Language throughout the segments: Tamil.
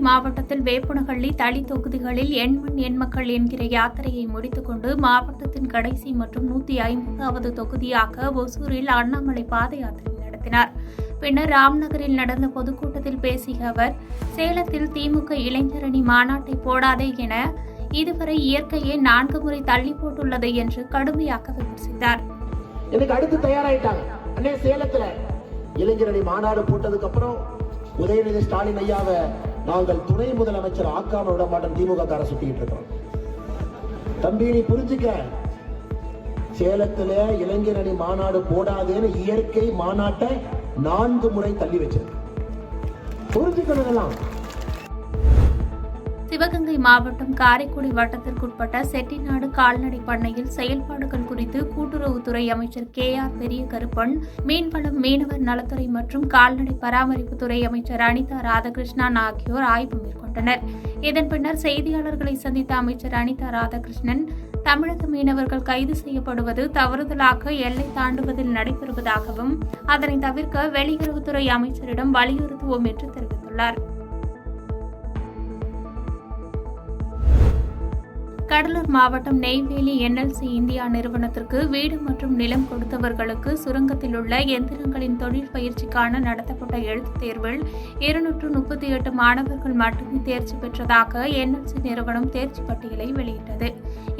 மாவட்டத்தில் வேப்பனஹள்ளி, தளி தொகுதிகளில் எண்மண் எண்மக்கள் என்கிற யாத்திரையை முடித்துக் கொண்டு மாவட்டத்தின் கடைசி மற்றும் 150வது தொகுதியாக ஒசூரில் அண்ணாமலை பாத யாத்திரை நடத்தினார். பின்னர் ராம்நகரில் நடந்த பொதுக்கூட்டத்தில் பேசிய அவர், சேலத்தில் திமுக இளைஞரணி மாநாட்டை போடாதே என இதுவரை இயற்கையை 4 முறை தள்ளி போட்டுள்ளது என்று கடுமையாக விமர்சித்தார். அடுத்து தயாராயிட்டாங்க. சேலத்துல இளைஞரணி மாநாடு போட்டதுக்கு அப்புறம் உதயநிதி ஸ்டாலின் ஐயாவை நாங்கள் துணை முதலமைச்சர் ஆக்காம விட மாட்டோம் திமுக கார சுத்திட்டு இருக்கோம். தம்பி நீ புரிஞ்சுக்க, சேலத்துல இளைஞரணி மாநாடு போடாதேன்னு இயற்கை மாநாட்டை 4 முறை தள்ளி வச்சிருக்கு. புரிஞ்சுக்கணும். சிவகங்கை மாவட்டம் காரைக்குடி வட்டத்திற்குட்பட்ட செட்டிநாடு கால்நடை பண்ணையில் செயல்பாடுகள் குறித்து கூட்டுறவுத்துறை அமைச்சர் KR பெரியகருப்பன், மீன்வளம் மீனவர் நலத்துறை மற்றும் கால்நடை பராமரிப்புத்துறை அமைச்சர் அனிதா ராதாகிருஷ்ணன் ஆகியோர் ஆய்வு மேற்கொண்டனர். இதன் பின்னர் செய்தியாளர்களை சந்தித்த அமைச்சர் அனிதா ராதாகிருஷ்ணன், தமிழக மீனவர்கள் கைது செய்யப்படுவது தவறுதலாக எல்லை தாண்டுவதில் நடைபெறுவதாகவும் அதனை தவிர்க்க வெளியுறவுத்துறை அமைச்சரிடம் வலியுறுத்துவோம் என்று தெரிவித்துள்ளார். கடலூர் மாவட்டம் நெய்வேலி NLC இந்தியா நிறுவனத்திற்கு வீடு மற்றும் நிலம் கொடுத்தவர்களுக்கு சுரங்கத்தில் உள்ள எந்திரங்களின் தொழில் பயிற்சிக்கான நடத்தப்பட்ட எழுத்துத் தேர்வில் 238 மாணவர்கள் மட்டுமே தேர்ச்சி பெற்றதாக NLC நிறுவனம் தேர்ச்சி பட்டியலை வெளியிட்டது.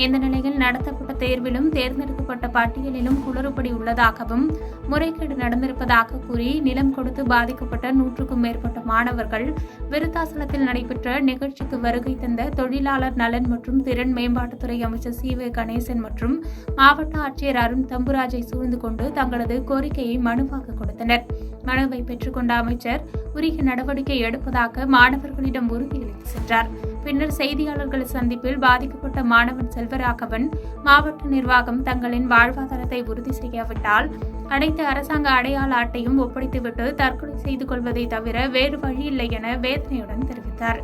இந்த நிலையில் நடத்தப்பட்ட தேர்விலும் தேர்ந்தெடுக்கப்பட்ட பட்டியலிலும் குளறுபடி உள்ளதாகவும் முறைகேடு நடந்திருப்பதாக கூறி நிலம் கொடுத்து பாதிக்கப்பட்ட 100க்கும் மேற்பட்ட மாணவர்கள் விருத்தாசலத்தில் நடைபெற்ற நிகழ்ச்சிக்கு வருகை தந்த தொழிலாளர் நலன் மற்றும் திறன் மேம்பாட்டுத்துறை அமைச்சர் CV கணேசன் மற்றும் மாவட்ட ஆட்சியர் அருண் தம்புராஜை சூழ்ந்து கொண்டு தங்களது கோரிக்கையை மனுவாக கொடுத்தனர். மனுவை பெற்றுக்கொண்ட அமைச்சர் உரிய நடவடிக்கை எடுப்பதாக மாணவர்களிடம் உறுதியளித்து சென்றார். பின்னர் செய்தியாளர்கள் சந்திப்பில் பாதிக்கப்பட்ட மாணவன் செல்வராகவன், மாவட்ட நிர்வாகம் தங்களின் வாழ்வாதாரத்தை உறுதி செய்யாவிட்டால் அனைத்து அரசாங்க அடையாள அட்டையும் ஒப்படைத்துவிட்டு தற்கொலை செய்து கொள்வதை தவிர வேறு வழியில்லை என வேதனையுடன் தெரிவித்தார்.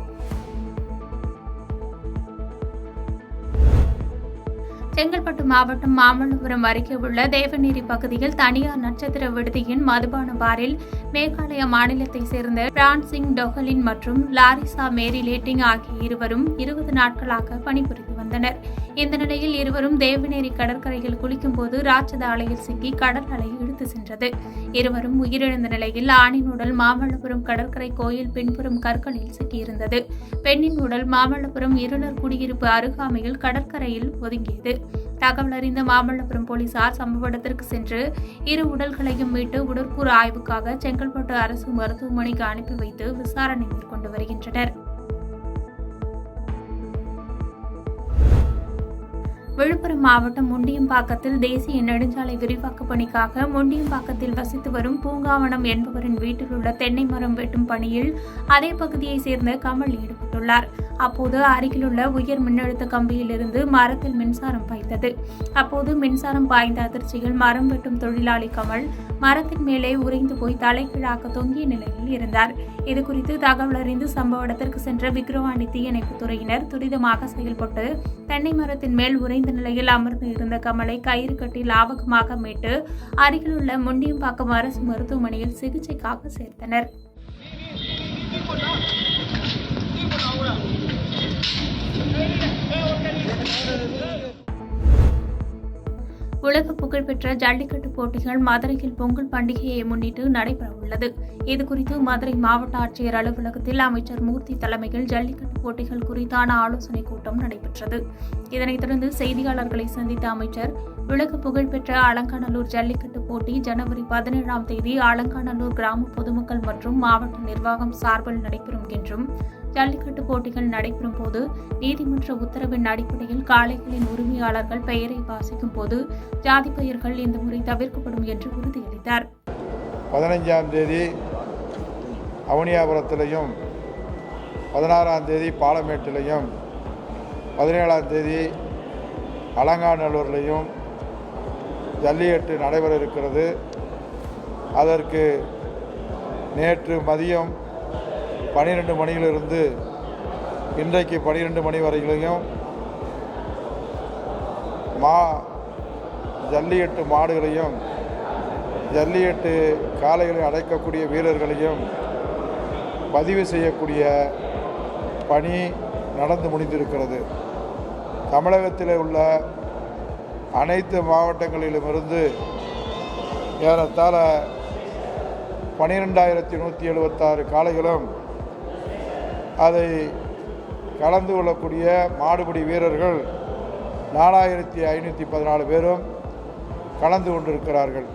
செங்கல்பட்டு மாவட்டம் மாமல்லபுரம் அருகே உள்ள தேவநேரி பகுதியில் தனியார் நட்சத்திர விடுதியின் மதுபான பாரில் மேகாலயா மாநிலத்தைச் சேர்ந்த பிரான்சிங் டொஹலின் மற்றும் லாரிசா மேரி லேட்டிங் ஆகிய இருவரும் 20 நாட்களாக பணிபுரிந்து வந்தனர். இந்த நிலையில் இருவரும் தேவநேரி கடற்கரையில் குளிக்கும்போது ராட்சத அலையில் சிக்கி கடல் அலை இழுத்து சென்றது. இருவரும் உயிரிழந்த நிலையில் ஆணின் உடல் மாமல்லபுரம் கடற்கரை கோயில் பின்புறம் கற்களில் சிக்கியிருந்தது. பெண்ணின் உடல் மாமல்லபுரம் இருளர் குடியிருப்பு அருகாமையில் கடற்கரையில் ஒதுங்கியது. தகவல் அறிந்த மாமல்லபுரம் போலீசார் சம்பவ இடத்திற்கு சென்று 2 உடல்களையும் மீட்டு உடற்கூறு ஆய்வுக்காக செங்கல்பட்டு அரசு மருத்துவமனைக்கு அனுப்பி வைத்து விசாரணை மேற்கொண்டு வருகின்றனர். விழுப்புரம் மாவட்டம் முண்டியம்பாக்கத்தில் தேசிய நெடுஞ்சாலை விரிவாக்க பணிக்காக முண்டியம்பாக்கத்தில் வசித்து வரும் பூங்காவனம் என்பவரின் வீட்டில் உள்ள தென்னை மரம் வெட்டும் பணியில் அதே பகுதியைச் சேர்ந்த கமல் ஈடுபட்டுள்ளார். அப்போது அருகிலுள்ள உயர் மின்னழுத்த கம்பியிலிருந்து மரத்தில் மின்சாரம் பாய்ந்தது. அப்போது மின்சாரம் பாய்ந்த அதிர்ச்சியில் மரம் வெட்டும் தொழிலாளி கமல் மரத்தின் மேலே உறைந்து போய் தலைகீழாக தொங்கிய நிலையில் இருந்தார். இதுகுறித்து தகவல் அறிந்து சம்பவ இடத்திற்கு சென்ற விக்கிரவாண்டி தீயணைப்புத் துறையினர் துரிதமாக செயல்பட்டு தென்னை மரத்தின் மேல் உறைந்த நிலையில் அமர்ந்து இருந்த கமலை கயிறு கட்டி லாவகமாக மீட்டு அருகிலுள்ள முண்டியம்பாக்கம் அரசு மருத்துவமனையில் சிகிச்சைக்காக சேர்த்தனர். உலக புகழ்பெற்ற ஜல்லிக்கட்டு போட்டிகள் மதுரையில் பொங்கல் பண்டிகையை முன்னிட்டு நடைபெறவுள்ளது. இதுகுறித்து மதுரை மாவட்ட ஆட்சியர் அலுவலகத்தில் அமைச்சர் மூர்த்தி தலைமையில் ஜல்லிக்கட்டு போட்டிகள் குறித்தான ஆலோசனைக் கூட்டம் நடைபெற்றது. இதனைத் தொடர்ந்து செய்தியாளர்களை சந்தித்த அமைச்சர், உலக புகழ்பெற்ற அலங்காநல்லூர் ஜல்லிக்கட்டு போட்டி ஜனவரி 17ஆம் தேதி அலங்காநல்லூர் கிராம பொதுமக்கள் மற்றும் மாவட்ட நிர்வாகம் சார்பில் நடைபெறும் என்றும், ஜல்லிக்கட்டு போட்டிகள் நடைபெறும் போது நீதிமன்ற உத்தரவின் அடிப்படையில் காளைகளின் உரிமையாளர்கள் பெயரை வாசிக்கும் போது ஜாதி பெயர்கள் இந்த முறை தவிர்க்கப்படும் என்று உறுதியளித்தார். 15ஆம் தேதி அவனியாபுரத்திலையும், 16ஆம் தேதி பாலமேட்டிலையும், 17ஆம் தேதி அலங்காநல்லூர்லையும் ஜல்லிக்கட்டு நடைபெற இருக்கிறது. அதற்கு நேற்று மதியம் 12 மணியிலிருந்து இன்றைக்கு 12 மணி வரையிலையும் ஜல்லிக்கட்டு மாடுகளையும் ஜல்லிக்கட்டு காளைகளை அடைக்கக்கூடிய வீரர்களையும் பதிவு செய்யக்கூடிய பணி நடந்து முடிந்திருக்கிறது. தமிழகத்தில் உள்ள அனைத்து மாவட்டங்களிலுமிருந்து ஏறத்தாழ 12,176 காளைகளும் அதை கலந்து கொள்ளக்கூடிய மாடுபிடி வீரர்கள் 4,514 பேரும் கலந்து கொண்டிருக்கிறார்கள்.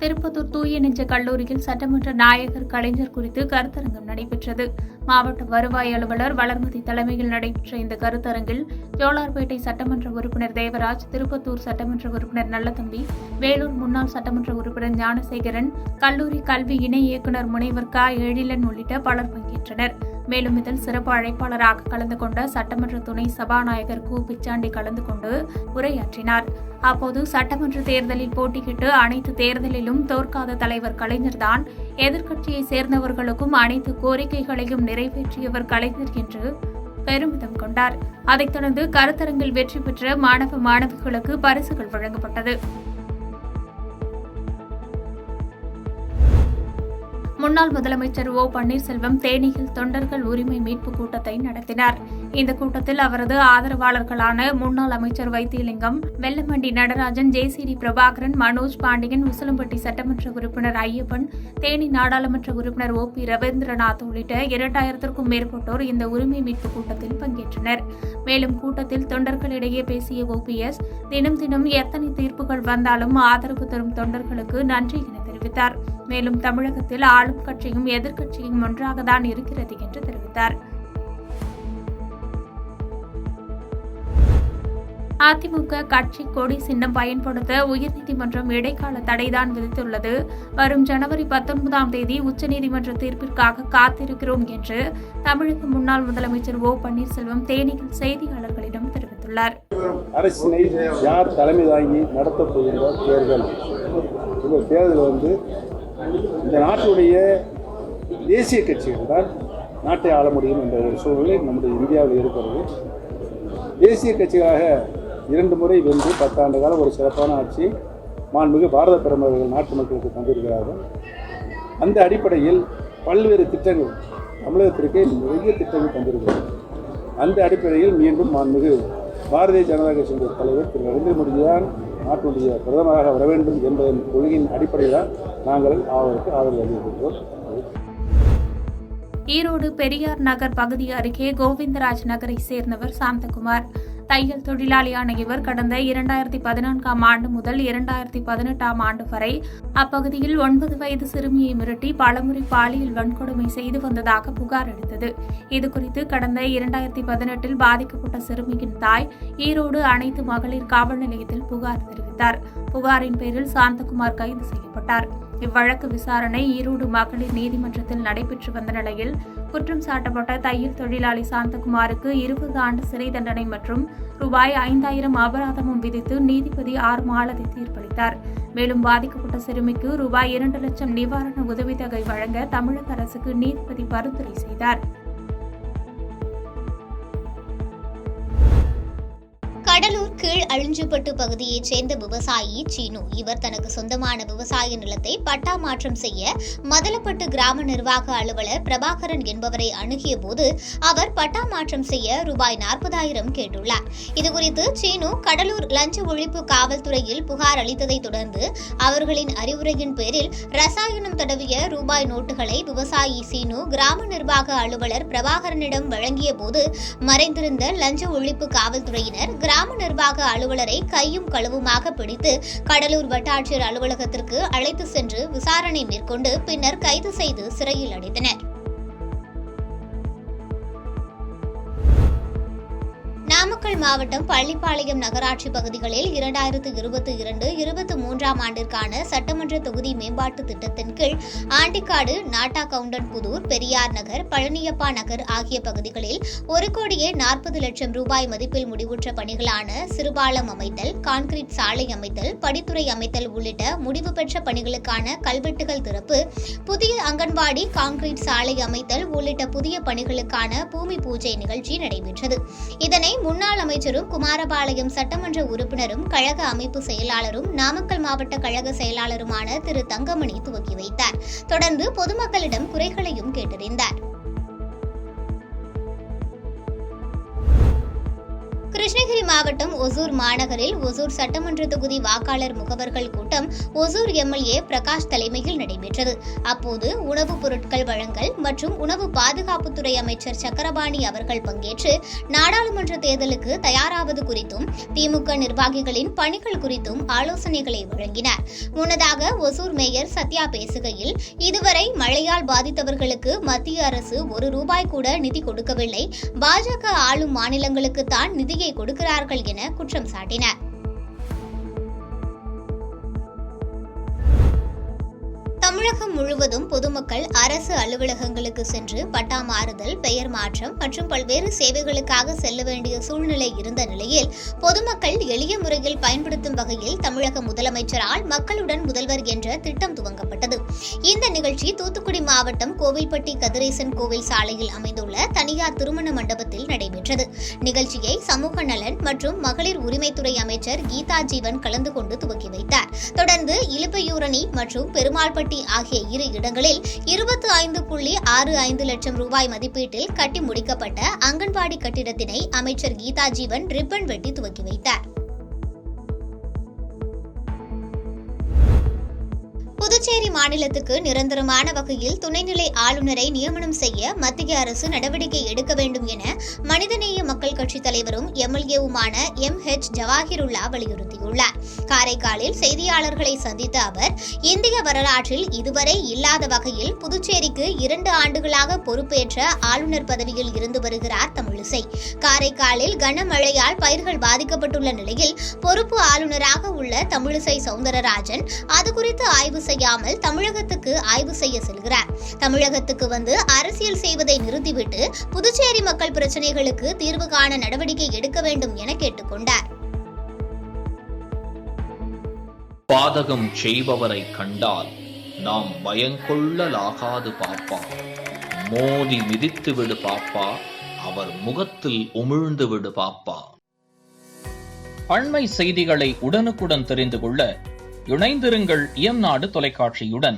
திருப்பத்தூர் தூய நெஞ்ச கல்லூரியில் சட்டமன்ற நாயகர் கலைஞர் குறித்து கருத்தரங்கம் நடைபெற்றது. மாவட்ட வருவாய் அலுவலர் வளர்மதி தலைமையில் நடைபெற்ற இந்த கருத்தரங்கில் ஜோலார்பேட்டை சட்டமன்ற உறுப்பினர் தேவராஜ், திருப்பத்தூர் சட்டமன்ற உறுப்பினர் நல்லதம்பி, வேலூர் முன்னாள் சட்டமன்ற உறுப்பினர் ஞானசேகரன், கல்லூரி கல்வி இணை இயக்குநர் முனைவர் க. எழிலன் உள்ளிட்ட பலர் பங்கேற்றனர். மேலும் இதில் சிறப்பு அழைப்பாளராக கலந்து கொண்ட சட்டமன்ற துணை சபாநாயகர் கு. பிச்சாண்டி கலந்து கொண்டு உரையாற்றினார். அப்போது சட்டமன்ற தேர்தலில் போட்டியிட்டு அனைத்து தேர்தலிலும் தோற்காத தலைவர் கலைஞர்தான், எதிர்க்கட்சியை சேர்ந்தவர்களுக்கும் அனைத்து கோரிக்கைகளையும் நிறைவேற்றியவர் கலைஞர் என்று பெருமிதம் கொண்டார். அதைத் தொடர்ந்து கருத்தரங்கில் வெற்றி பெற்ற மாணவிகளுக்கு பரிசுகள் வழங்கப்பட்டது. முன்னாள் முதலமைச்சர் ஓ. பன்னீர்செல்வம் தேனியில் தொண்டர்கள் உரிமை மீட்பு கூட்டத்தை நடத்தினார். இந்த கூட்டத்தில் அவரது ஆதரவாளர்களான முன்னாள் அமைச்சர் வைத்தியலிங்கம், வெல்லமண்டி நடராஜன், ஜேசிடி பிரபாகரன், மனோஜ் பாண்டியன், உசிலம்பட்டி சட்டமன்ற உறுப்பினர் ஐயப்பன், தேனி நாடாளுமன்ற உறுப்பினர் ஓ. பி. ரவீந்திரநாத் உள்ளிட்ட 2000க்கும் மேற்பட்டோர் இந்த உரிமை மீட்பு கூட்டத்தில் பங்கேற்றனர். மேலும் கூட்டத்தில் தொண்டர்களிடையே பேசிய OPS, தினம் எத்தனை தீர்ப்புகள் வந்தாலும் ஆதரவு தரும் தொண்டர்களுக்கு நன்றி என தெரிவித்தார். மேலும் தமிழகத்தில் ஆளும் கட்சியும் எதிர்க்கட்சியும் ஒன்றாகத்தான் இருக்கிறது என்று தெரிவித்தார். அதிமுக கட்சி கொடி சின்னம் பயன்படுத்த உயர்நீதிமன்றம் இடைக்கால தடைதான் விதித்துள்ளது. வரும் ஜனவரி 19ஆம் தேதி உச்சநீதிமன்ற தீர்ப்பிற்காக காத்திருக்கிறோம் என்று தமிழக முன்னாள் முதலமைச்சர் ஓ. பன்னீர்செல்வம் தேனியில் செய்தியாளர்களிடம் தெரிவித்துள்ளார். அரசினை யார் தலைமை தாங்கி நடத்தப் போகின்ற தேர்தல், இந்த தேர்தல் இந்த நாட்டுடைய தேசிய கட்சிகள் தான் நாட்டை ஆள முடியும் என்ற ஒரு சூழ்நிலை நம்முடைய இந்தியாவில் இருக்கிறது. தேசிய கட்சிகளாக 2 முறை வென்று 10 ஆண்டு காலம் ஒரு சிறப்பான ஆட்சி மாண்புமிகு பாரத பிரதமர்கள் நாட்டு மக்களுக்கு தந்திருக்கிறார்கள். அந்த அடிப்படையில் பல்வேறு திட்டங்கள் தமிழகத்திற்கு நிறைய திட்டங்கள் தந்திருக்கிறார்கள். அந்த அடிப்படையில் மீண்டும் மாண்புமிகு பாரதிய ஜனதா கட்சியினுடைய தலைவர் திரு நரேந்திர மோடி தான் நாட்டுடைய பிரதமராக வர வேண்டும் என்பதன் கொள்கையின் அடிப்படையில் தான் நாங்கள் அவருக்கு ஆதரவு அளிக்கின்றோம். ஈரோடு பெரியார் நகர் பகுதி அருகே கோவிந்தராஜ் நகரை சேர்ந்தவர் சாந்தகுமார். தையல் தொழிலாளியான இவர் கடந்த 2014ஆம் ஆண்டு முதல் 2018ஆம் ஆண்டு வரை அப்பகுதியில் 9 வயது சிறுமியை மிரட்டி பலமுறை பாலியல் வன்கொடுமை செய்து வந்ததாக புகார் அளித்தது. இதுகுறித்து கடந்த 2018இல் பாதிக்கப்பட்ட சிறுமியின் தாய் ஈரோடு அனைத்து மகளிர் காவல் நிலையத்தில் புகார் தெரிவித்தார். புகாரின் பேரில் சாந்தகுமார் கைது செய்யப்பட்டார். இவ்வழக்கு விசாரணை ஈரோடு மகளிர் நீதிமன்றத்தில் நடைபெற்று வந்த நிலையில் குற்றம் சாட்டப்பட்ட தையல் தொழிலாளி சாந்தகுமாருக்கு 20 ஆண்டு சிறை தண்டனை மற்றும் ரூபாய் 5,000 அபராதமும் விதித்து நீதிபதி ஆர். மாலதி தீர்ப்பளித்தார். மேலும் பாதிக்கப்பட்ட சிறுமிக்கு ரூபாய் 2 லட்சம் நிவாரண உதவித்தொகை வழங்க தமிழக அரசுக்கு நீதிபதி பரிந்துரை செய்தார். கடலூர் கீழ் அழிஞ்சப்பட்டு பகுதியைச் சேர்ந்த விவசாயி சீனு. இவர் தனக்கு சொந்தமான விவசாய நிலத்தை பட்டா மாற்றம் செய்ய மதலப்பட்டு கிராம நிர்வாக அலுவலர் பிரபாகரன் என்பவரை அணுகிய போது அவர் பட்டா மாற்றம் செய்ய ரூபாய் 40,000 கேட்டுள்ளார். இதுகுறித்து சீனு கடலூர் லஞ்ச ஒழிப்பு காவல்துறையில் புகார் அளித்ததை தொடர்ந்து அவர்களின் அறிவுரையின் பேரில் ரசாயனம் தடவிய ரூபாய் நோட்டுகளை விவசாயி சீனு கிராம நிர்வாக அலுவலர் பிரபாகரனிடம் வழங்கிய போது மறைந்திருந்த லஞ்ச ஒழிப்பு காவல்துறையினர் கிராம நிர்வாக அலுவலரை கையும் களவுமாக பிடித்து கடலூர் வட்டாட்சியர் அலுவலகத்திற்கு அழைத்து சென்று விசாரணை மேற்கொண்டு பின்னர் கைது செய்து சிறையில் அடைத்தனர். நாமக்கல் மாவட்டம் பள்ளிப்பாளையம் நகராட்சி பகுதிகளில் 2022-23ஆம் ஆண்டிற்கான சட்டமன்ற தொகுதி மேம்பாட்டு திட்டத்தின் கீழ் ஆண்டிக்காடு, நாட்டா கவுண்டன் புதூர், பெரியார் நகர், பழனியப்பா நகர் ஆகிய பகுதிகளில் 1,40,00,000 ரூபாய் மதிப்பில் முடிவுற்ற பணிகளான சிறுபாலம் அமைத்தல், கான்கிரீட் சாலை அமைத்தல், படித்துறை அமைத்தல் உள்ளிட்ட முடிவு பெற்ற பணிகளுக்கான கல்வெட்டுகள் திறப்பு, புதிய அங்கன்வாடி, கான்கிரீட் சாலை அமைத்தல் உள்ளிட்ட புதிய பணிகளுக்கான பூமி பூஜை நிகழ்ச்சி நடைபெற்றது. இதனை முன்னாள் அமைச்சரும் குமாரபாளையம் சட்டமன்ற உறுப்பினரும் கழக அமைப்பு செயலாளரும் நாமக்கல் மாவட்ட கழக செயலாளருமான திரு தங்கமணி துவக்கி வைத்தார். தொடர்ந்து பொதுமக்களிடம் குறைகளையும் கேட்டறிந்தார். கிருஷ்ணகிரி மாவட்டம் ஒசூர் மாநகரில் ஒசூர் சட்டமன்ற தொகுதி வாக்காளர் முகவர்கள் கூட்டம் ஒசூர் எம்எல்ஏ பிரகாஷ் தலைமையில் நடைபெற்றது. அப்போது உணவுப் பொருட்கள் வழங்கல் மற்றும் உணவு பாதுகாப்புத்துறை அமைச்சர் சக்கரபாணி அவர்கள் பங்கேற்று நாடாளுமன்ற தேர்தலுக்கு தயாராவது குறித்தும் திமுக நிர்வாகிகளின் பணிகள் குறித்தும் ஆலோசனைகளை வழங்கினார். முன்னதாக ஒசூர் மேயர் சத்யா பேசுகையில், இதுவரை மழையால் பாதித்தவர்களுக்கு மத்திய அரசு ₹1 கூட நிதி கொடுக்கவில்லை, பாஜக ஆளும் மாநிலங்களுக்கு தான் நிதியை கொடுக்கிறார்கள் என குற்றம் சாட்டினார். தமிழகம் முழுவதும் பொதுமக்கள் அரசு அலுவலகங்களுக்கு சென்று பட்டா மாறுதல், பெயர் மாற்றம் மற்றும் பல்வேறு சேவைகளுக்காக செல்ல வேண்டிய சூழ்நிலை இருந்த நிலையில் பொதுமக்கள் எளிய முறையில் பயன்படுத்தும் வகையில் தமிழக முதலமைச்சரால் மக்களுடன் முதல்வர் என்ற திட்டம் துவங்கப்பட்டது. இந்த நிகழ்ச்சி தூத்துக்குடி மாவட்டம் கோவில்பட்டி கதிரேசன் கோவில் சாலையில் அமைந்துள்ள தனியார் திருமண மண்டபத்தில் நடைபெற்றது. நிகழ்ச்சியை சமூக நலன் மற்றும் மகளிர் உரிமைத்துறை அமைச்சர் கீதா ஜீவன் கலந்து கொண்டு துவக்கி வைத்தார். தொடர்ந்து இலுப்பையூரணி மற்றும் பெருமாள்பட்டி ஆகிய 2 இடங்களில் 25.65 லட்சம் ரூபாய் மதிப்பீட்டில் கட்டி முடிக்கப்பட்ட அங்கன்வாடி கட்டிடத்தினை அமைச்சர் கீதா ஜீவன் ரிப்பன் வெட்டி துவக்கி வைத்தார். புதுச்சேரி மாநிலத்துக்கு நிரந்தரமான வகையில் துணைநிலை ஆளுநரை நியமனம் செய்ய மத்திய அரசு நடவடிக்கை எடுக்க வேண்டும் என மனிதநேய மக்கள் கட்சித் தலைவரும் எம்எல்ஏவுமான MH ஜவாஹிருல்லா வலியுறுத்தியுள்ளார். காரைக்காலில் செய்தியாளர்களை சந்தித்த அவர், இந்திய வரலாற்றில் இதுவரை இல்லாத வகையில் புதுச்சேரிக்கு 2 ஆண்டுகளாக பொறுப்பேற்ற ஆளுநர் பதவியில் இருந்து வருகிறார் தமிழிசை. காரைக்காலில் கனமழையால் பயிர்கள் பாதிக்கப்பட்டுள்ள நிலையில் பொறுப்பு ஆளுநராக உள்ள தமிழிசை சவுந்தரராஜன் அதுகுறித்து ஆய்வு செய்யாமல் தமிழகத்துக்கு ஆய்வு செய்ய செல்கிறார். தமிழகத்துக்கு வந்து அரசியல் செய்வதை நிறுத்திவிட்டு புதுச்சேரி மக்கள் பிரச்சனைகளுக்கு தீர்வு காண நடவடிக்கை எடுக்க வேண்டும் என கேட்டுக்கொண்டார். பாதகம் செய்பவரை கண்டால் நாம் பயங்கொள்ளலாகாது பாப்பா, மோதி மிதித்து விடு பாப்பா, அவர் முகத்தில் உமிழ்ந்து விடு பாப்பா. அண்மை செய்திகளை உடனுக்குடன் தெரிந்து கொள்ள இணைந்திருங்கள் இயம்நாடு தொலைக்காட்சியுடன்.